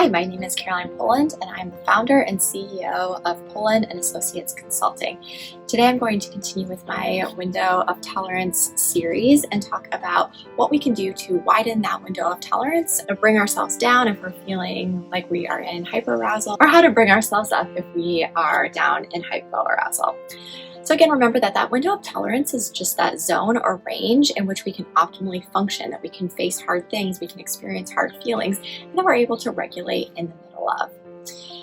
Hi, my name is Caroline Poland, and I'm the founder and CEO of Poland & Associates Consulting. Today I'm going to continue with my Window of Tolerance series and talk about what we can do to widen that window of tolerance and bring ourselves down if we're feeling like we are in hyperarousal, or how to bring ourselves up if we are down in hypoarousal. So again, remember that that window of tolerance is just that zone or range in which we can optimally function, that we can face hard things, we can experience hard feelings, and that we're able to regulate in the middle of.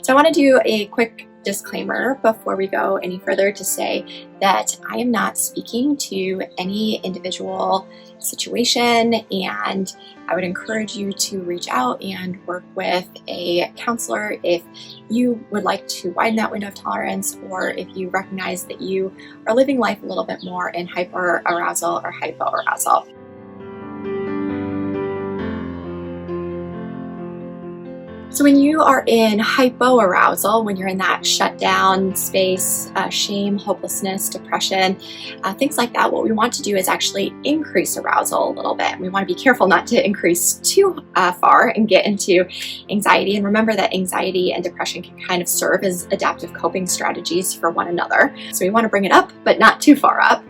So I want to do a quick disclaimer before we go any further to say that I am not speaking to any individual situation, and I would encourage you to reach out and work with a counselor if you would like to widen that window of tolerance, or if you recognize that you are living life a little bit more in hyperarousal or hypoarousal. So when you are in hypoarousal, when you're in that shutdown space, shame, hopelessness, depression, things like that, what we want to do is actually increase arousal a little bit. We want to be careful not to increase too far and get into anxiety. And remember that anxiety and depression can kind of serve as adaptive coping strategies for one another. So we want to bring it up, but not too far up.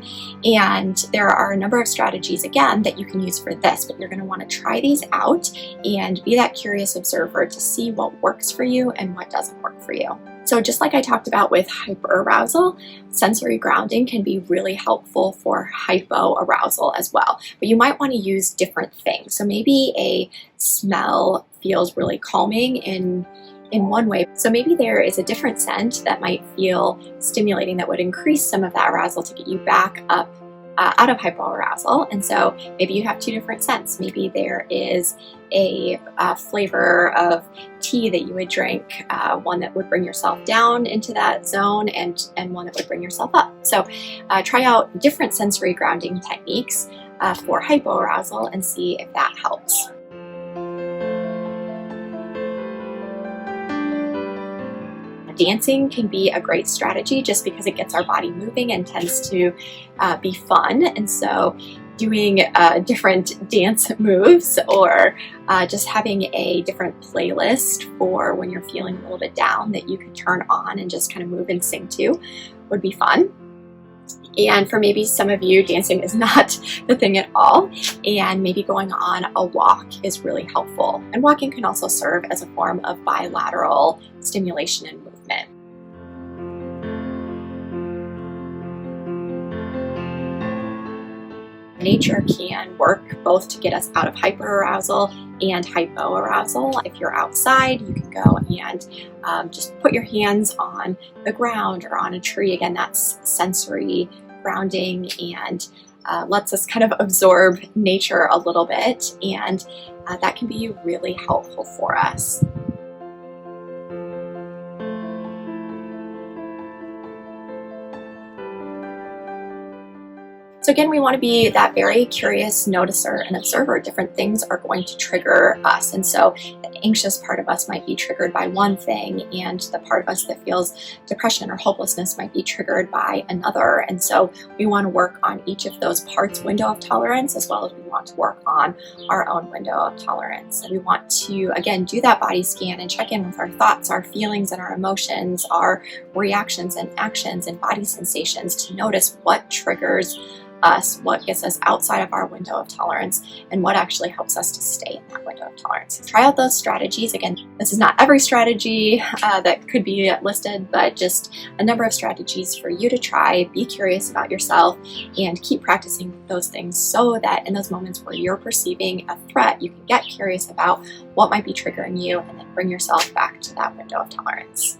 And there are a number of strategies, again, that you can use for this, but you're going to want to try these out and be that curious observer to see what works for you and what doesn't work for you. So just like I talked about with hyperarousal, sensory grounding can be really helpful for hypoarousal as well. But you might want to use different things. So maybe a smell feels really calming in one way. So maybe there is a different scent that might feel stimulating that would increase some of that arousal to get you back up out of hypoarousal. And so maybe you have two different scents. Maybe there is a flavor of tea that you would drink, one that would bring yourself down into that zone and one that would bring yourself up. So try out different sensory grounding techniques for hypoarousal and see if that helps. Dancing can be a great strategy just because it gets our body moving and tends to be fun. And so doing different dance moves, or just having a different playlist for when you're feeling a little bit down that you can turn on and just kind of move and sing to would be fun. And for maybe some of you, dancing is not the thing at all, and maybe going on a walk is really helpful. And walking can also serve as a form of bilateral stimulation and movement. Nature can work both to get us out of hyperarousal and hypoarousal. If you're outside, you can go and just put your hands on the ground or on a tree. Again, that's sensory grounding and lets us kind of absorb nature a little bit, and that can be really helpful for us. So again, we want to be that very curious noticer and observer. Different things are going to trigger us. And so the anxious part of us might be triggered by one thing, and the part of us that feels depression or hopelessness might be triggered by another. And so we want to work on each of those parts' window of tolerance, as well as we want to work on our own window of tolerance. And we want to, again, do that body scan and check in with our thoughts, our feelings, and our emotions, our reactions and actions and body sensations to notice what triggers us, what gets us outside of our window of tolerance, and what actually helps us to stay in that window of tolerance. Try out those strategies. Again, this is not every strategy that could be listed, but just a number of strategies for you to try. Be curious about yourself and keep practicing those things so that in those moments where you're perceiving a threat, you can get curious about what might be triggering you and then bring yourself back to that window of tolerance.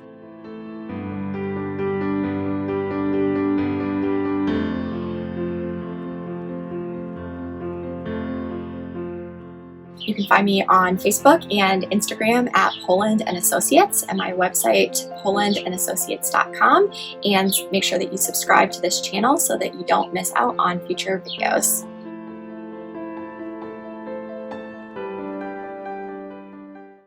You can find me on Facebook and Instagram at Poland & Associates, and my website, polandassociates.com. And make sure that you subscribe to this channel so that you don't miss out on future videos.